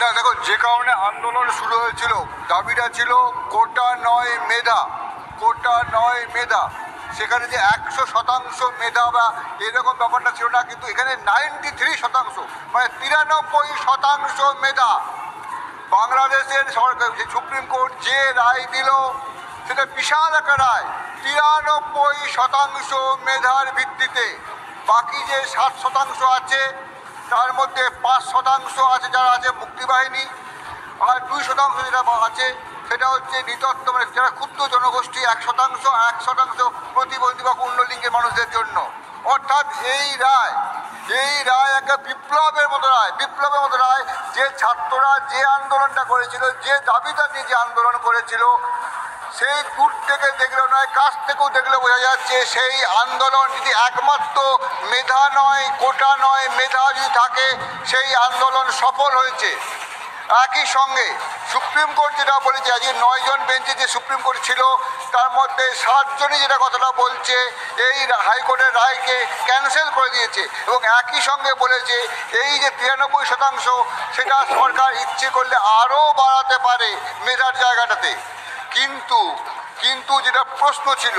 না দেখো, যে কারণে আন্দোলন শুরু হয়েছিল, দাবিটা ছিল কোটা নয় মেধা, কোটা নয় মেধা। সেখানে যে 100% মেধা বা এরকম ব্যাপারটা ছিল না, কিন্তু এখানে 93%, মানে 93% মেধা। বাংলাদেশের সরকার, সুপ্রিম কোর্ট যে রায় দিল সেটা বিশাল একটা রায়, 93% মেধার ভিত্তিতে। বাকি যে 7% আছে তার মধ্যে 5% আছে যারা আছে মুক্তিবাহিনী, আর 2% যেটা আছে সেটা হচ্ছে নিতত্ব, মানে যারা ক্ষুদ্র জনগোষ্ঠী 1%, 1% প্রতিবন্ধী বা অন্য লিঙ্গের মানুষদের জন্য। অর্থাৎ এই রায় একটা বিপ্লবের মতো রায়, বিপ্লবের মতো রায়। যে ছাত্ররা যে আন্দোলনটা করেছিল, যে দাবিটা নিয়ে যে আন্দোলন করেছিল, সেই দূর থেকে দেখলেও নয়, কাছ থেকেও দেখলে বোঝা যাচ্ছে সেই আন্দোলন যদি একমাত্র মেধা নয়, কোটা নয়, মেধা যদি থাকে, সেই আন্দোলন সফল হয়েছে। একই সঙ্গে সুপ্রিম কোর্ট যেটা বলেছে, আজকে 9 জন বেঞ্চে যে সুপ্রিম কোর্ট ছিল তার মধ্যে 7 জনই যেটা কথাটা বলছে, এই হাইকোর্টের রায়কে ক্যান্সেল করে দিয়েছে। এবং একই সঙ্গে বলেছে এই যে 93% সেটা সরকার ইচ্ছে করলে আরও বাড়াতে পারে মেধার জায়গাটাতে। কিন্তু যেটা প্রশ্ন ছিল,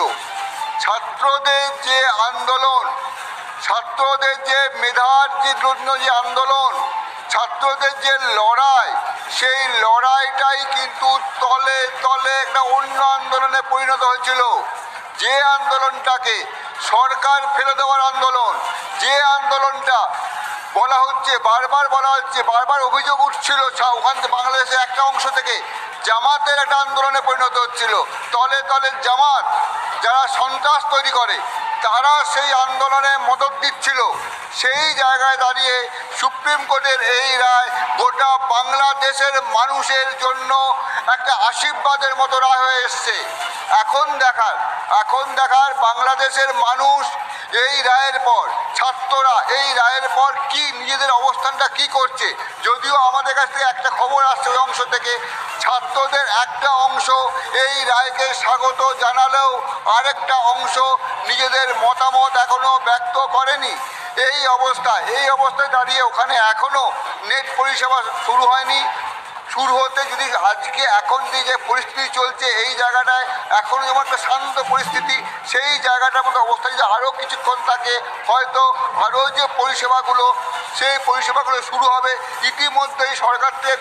ছাত্রদের যে আন্দোলন, ছাত্রদের যে মেধার জন্য যে আন্দোলন, ছাত্রদের যে লড়াই, সেই লড়াইটাই কিন্তু তলে তলে একটা অন্য আন্দোলনে পরিণত হয়েছিল। যে আন্দোলনটাকে সরকার ফেলে দেওয়ার আন্দোলন, যে আন্দোলনটা বলা হচ্ছে, বারবার অভিযোগ উঠছিল ওখান থেকে, বাংলাদেশের একটা অংশ থেকে জামাতের একটা আন্দোলনে পরিণত হচ্ছিল। তলে তলে জামাত, যারা সন্ত্রাস তৈরি করে, তারা সেই আন্দোলনে মদত দিচ্ছিল। সেই জায়গায় দাঁড়িয়ে সুপ্রিম কোর্টের এই রায় গোটা বাংলাদেশের মানুষের জন্য একটা আশীর্বাদের মতো রায় হয়ে এসছে। এখন দেখার বাংলাদেশের মানুষ এই রায়ের পর, ছাত্ররা এই রায়ের পর কি নিজেদের অবস্থানটা কি করছে। যদিও আমাদের কাছ থেকে একটা খবর আসছে ওই অংশ থেকে, ছাত্রদের একটা অংশ এই রায়কে স্বাগত জানালেও আরেকটা অংশ নিজেদের মতামত এখনো ব্যক্ত করেনি। এই অবস্থায় দাঁড়িয়ে ওখানে এখনো নেট পরিষেবা শুরু হয়নি। শুরু হতে যদি আজকে এখন যে পরিস্থিতি চলছে, এই জায়গাটায় এখনও যেমন একটা শান্ত পরিস্থিতি, সেই জায়গাটার মতো অবস্থা যদি আরও কিছুক্ষণ থাকে, হয়তো আরও যে পরিষেবাগুলো, সেই পরিষেবাগুলো শুরু হবে। ইতিমধ্যেই সরকার থেকে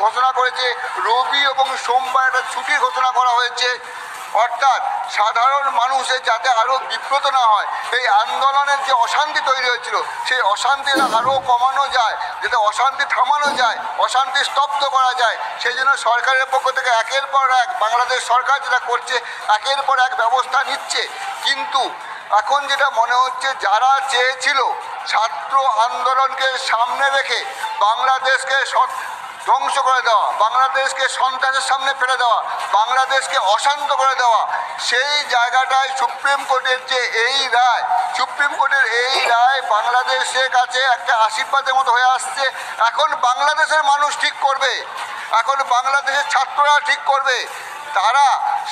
ঘোষণা করেছে রবি এবং সোমবার একটা ছুটির ঘোষণা করা হয়েছে। অর্থাৎ সাধারণ মানুষের যাতে আরও বিব্রত না হয়, এই আন্দোলনের যে অশান্তি তৈরি হয়েছিল, সেই অশান্তিটা আরও কমানো যায়, যাতে অশান্তি থামানো যায়, অশান্তি স্তব্ধ করা যায়, সেই জন্য সরকারের পক্ষ থেকে একের পর এক, বাংলাদেশ সরকার যেটা করছে, একের পর এক ব্যবস্থা নিচ্ছে। কিন্তু এখন যেটা মনে হচ্ছে, যারা চেয়েছিল ছাত্র আন্দোলনকে সামনে রেখে বাংলাদেশকে ধ্বংস করে দেওয়া, বাংলাদেশকে সন্ত্রাসের সামনে ফেলে দেওয়া, বাংলাদেশকে অশান্ত করে দেওয়া, সেই জায়গাটায় সুপ্রিম কোর্টের এই রায় বাংলাদেশের কাছে একটা আশীর্বাদের মতো হয়ে আসছে। এখন বাংলাদেশের মানুষ ঠিক করবে, এখন বাংলাদেশের ছাত্ররা ঠিক করবে। তারা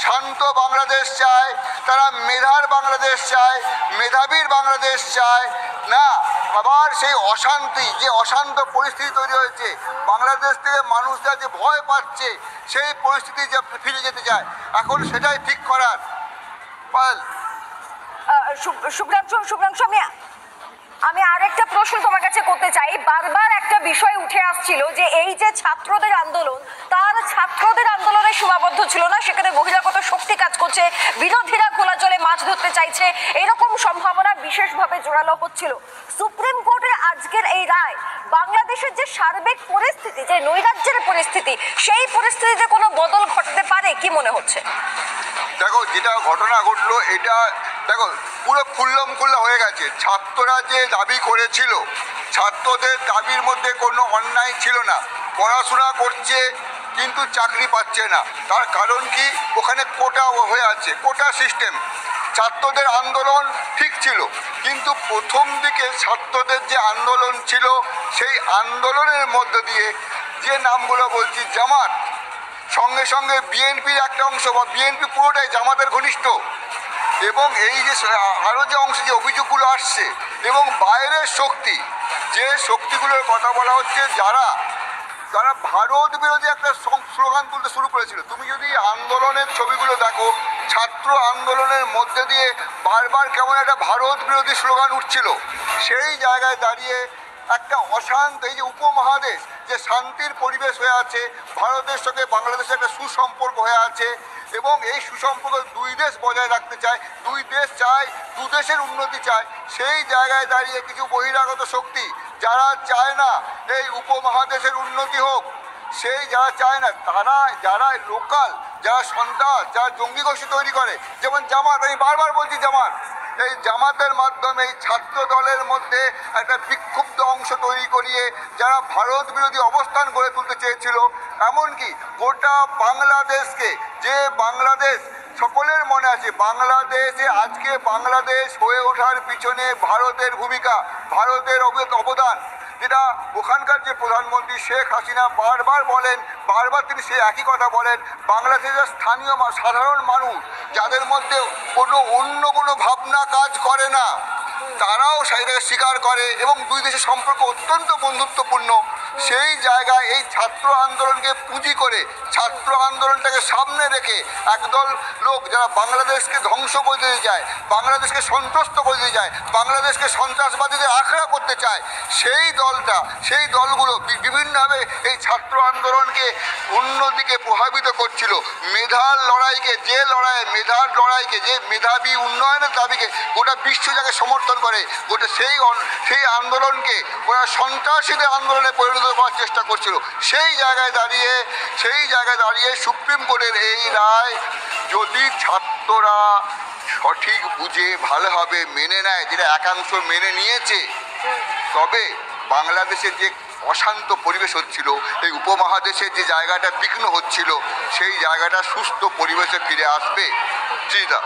শান্ত বাংলাদেশ চায়, তারা মেধার বাংলাদেশ চায়, মেধাবীর বাংলাদেশ চায় না আবার সেই অশান্তি, যে অশান্ত পরিস্থিতি তৈরি হয়েছে, বাংলাদেশ থেকে মানুষরা যে ভয় পাচ্ছে, সেই পরিস্থিতি যে ফিরে যেতে চায়, এখন সেটাই ঠিক করার। শুভ্রাংশু, আমি আরেকটা প্রশ্ন তোমার কাছে করতে চাই। বারবার একটা বিষয় উঠে আসছিল যে এই যে ছাত্রদের আন্দোলন, ছাত্রদের আন্দোলনে সীমাবদ্ধ ছিল না, সেখানে বহিরাগত শক্তি কাজ করছে, বিরোধীরা খোলা জলে মাছ ধরতে চাইছে, এরকম সম্ভাবনা বিশেষভাবে জোরালো হচ্ছিল। সুপ্রিম কোর্টের আজকের এই রায় বাংলাদেশের যে সার্বিক পরিস্থিতি, যে নৈরাজ্যের পরিস্থিতি, সেই পরিস্থিতিতে কোনো বদল ঘটাতে পারে কি মনে হচ্ছে? দেখো, যেটা ঘটনা ঘটলো, এটা দেখো পুরো খুল্লা হয়ে গেছে। ছাত্ররা যে দাবি করেছিল, ছাত্রদের দাবির মধ্যে কোনো অন্যায় ছিল না। পড়াশোনা করছে কিন্তু চাকরি পাচ্ছে না, তার কারণ কি? ওখানে কোটা হয়ে আছে, কোটা সিস্টেম। ছাত্রদের আন্দোলন ঠিক ছিল, কিন্তু প্রথম দিকে ছাত্রদের যে আন্দোলন ছিল, সেই আন্দোলনের মধ্য দিয়ে যে নামগুলো বলছি, জামাত, সঙ্গে সঙ্গে বিএনপির একটা অংশ, বা বিএনপি পুরোটাই জামাতের ঘনিষ্ঠ, এবং এই যে আরও যে অংশ, যে অভিযোগগুলো আসছে, এবং বাইরের শক্তি, যে শক্তিগুলোর কথা বলা হচ্ছে, যারা তারা ভারত বিরোধী একটা স্লোগান তুলতে শুরু করেছিল। তুমি যদি আন্দোলনের ছবিগুলো দেখো, ছাত্র আন্দোলনের মধ্যে দিয়ে বারবার কেমন একটা ভারত বিরোধী স্লোগান উঠছিল। সেই জায়গায় দাঁড়িয়ে একটা অশান্ত, এই যে উপমহাদেশ যে শান্তির পরিবেশ হয়ে আছে, ভারতের সঙ্গে বাংলাদেশের একটা সুসম্পর্ক হয়ে আছে এবং এই সুসম্পর্ক দুই দেশ বজায় রাখতে চায়, দুই দেশ চায়, দু দেশের উন্নতি চায়। সেই জায়গায় দাঁড়িয়ে কিছু বহিরাগত শক্তি যারা চায় না এই উপমহাদেশের উন্নতি হোক, সেই যারা চায় না, তারা যারা লোকাল, যারা সন্ত্রাস, যারা জঙ্গি গোষ্ঠী তৈরি করে, যেমন জামাত, আমি বারবার বলছি জামাত, এই জামাতের মাধ্যমে এই ছাত্র দলের মধ্যে একটা বিক্ষুব্ধ অংশ তৈরি করিয়ে যারা ভারত বিরোধী অবস্থান গড়ে তুলতে চেয়েছিল, এমনকি গোটা বাংলাদেশকে, যে বাংলাদেশ সকলের মনে আছে, বাংলাদেশে আজকে বাংলাদেশ হয়ে ওঠার পিছনে ভারতের ভূমিকা, ভারতের অবদান, যেটা ওখানকার যে প্রধানমন্ত্রী শেখ হাসিনা বারবার বলেন, বারবার তিনি সে একই কথা বলেন, বাংলাদেশের স্থানীয় সাধারণ মানুষ যাদের মধ্যে অন্য কোনো ভাবনা কাজ করে না, তারাও সেটাকে স্বীকার করে এবং দুই দেশের সম্পর্ক অত্যন্ত বন্ধুত্বপূর্ণ। সেই জায়গায় এই ছাত্র আন্দোলনকে পুঁজি করে, ছাত্র আন্দোলনটাকে সামনে রেখে একদল লোক যারা বাংলাদেশকে ধ্বংস করে দিতে চায়, বাংলাদেশকে সন্ত্রস্ত করে দিতে চায়, বাংলাদেশকে সন্ত্রাসবাদীদের আখড়া করতে চায়, সেই দলগুলো বিভিন্নভাবে এই ছাত্র আন্দোলনকে অন্যদিকে প্রভাবিত করছিল। মেধার লড়াইকে, মেধার লড়াইকে, যে মেধাবী উন্নয়নের দাবিকে গোটা বিশ্ব যাকে সমর্থন করে, গোটা সেই আন্দোলনকে ওরা সন্ত্রাসীদের আন্দোলনে পরিণত করার চেষ্টা করছিল। সেই জায়গায় দাঁড়িয়ে সুপ্রিম কোর্টের এই রায় যদি ছাত্ররা সঠিক বুঝে ভালোভাবে মেনে নেয়, যেটা একাংশ মেনে নিয়েছে, তবে বাংলাদেশের যে অশান্ত পরিবেশ হচ্ছিল, এই উপমহাদেশের যে জায়গাটা বিঘ্ন হচ্ছিল, সেই জায়গাটা সুস্থ পরিবেশে ফিরে আসবে। চিদা,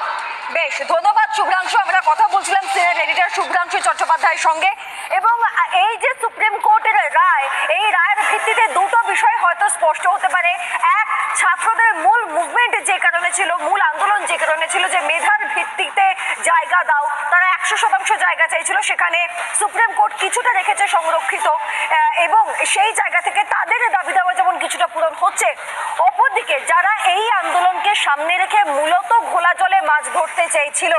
বেশ, ধন্যবাদ শুভ্রাংশু। আমরা কথা বলছিলাম সিনিয়র এডিটর শুভ্রাংশু চট্টোপাধ্যায়ের সঙ্গে। এবং এই যে সুপ্রিম কোর্টের রায়, এই রায়ের ভিত্তিতে দুটো বিষয় হয়তো স্পষ্ট হতে পারে। এক, ছাত্রদের মূল মুভমেন্ট যে কারণে ছিল, মূল আন্দোলন যে কারণে ছিল যে মেধার ভিত্তিতে জায়গা দাও, তারা 100% জায়গা চাইছিল, সেখানে সুপ্রিম কোর্ট কিছুটা রেখেছে সংরক্ষিত এবং সেই জায়গা থেকে তাদের দাবি দাওয়া যেমন কিছুটা পূরণ হচ্ছে। অপরদিকে যারা এই আন্দোলনকে সামনে রেখে মূলত ঘোলা জলে মাছ ধরতে চেয়েছিল,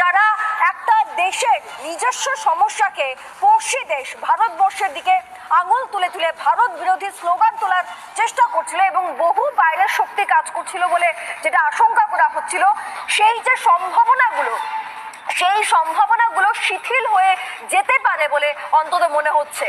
যারা একটা দেশের নিজস্ব সমস্যাকে পড়শি দেশ ভারতবর্ষের দিকে আঙুল তুলে তুলে ভারত বিরোধী স্লোগান তোলার চেষ্টা করছিল এবং বহু বাইরের শক্তি কাজ করছিল বলে যেটা আশঙ্কা করা হচ্ছিল, সেই যে সম্ভাবনাগুলো শিথিল হয়ে যেতে পারে বলে অন্তত মনে হচ্ছে।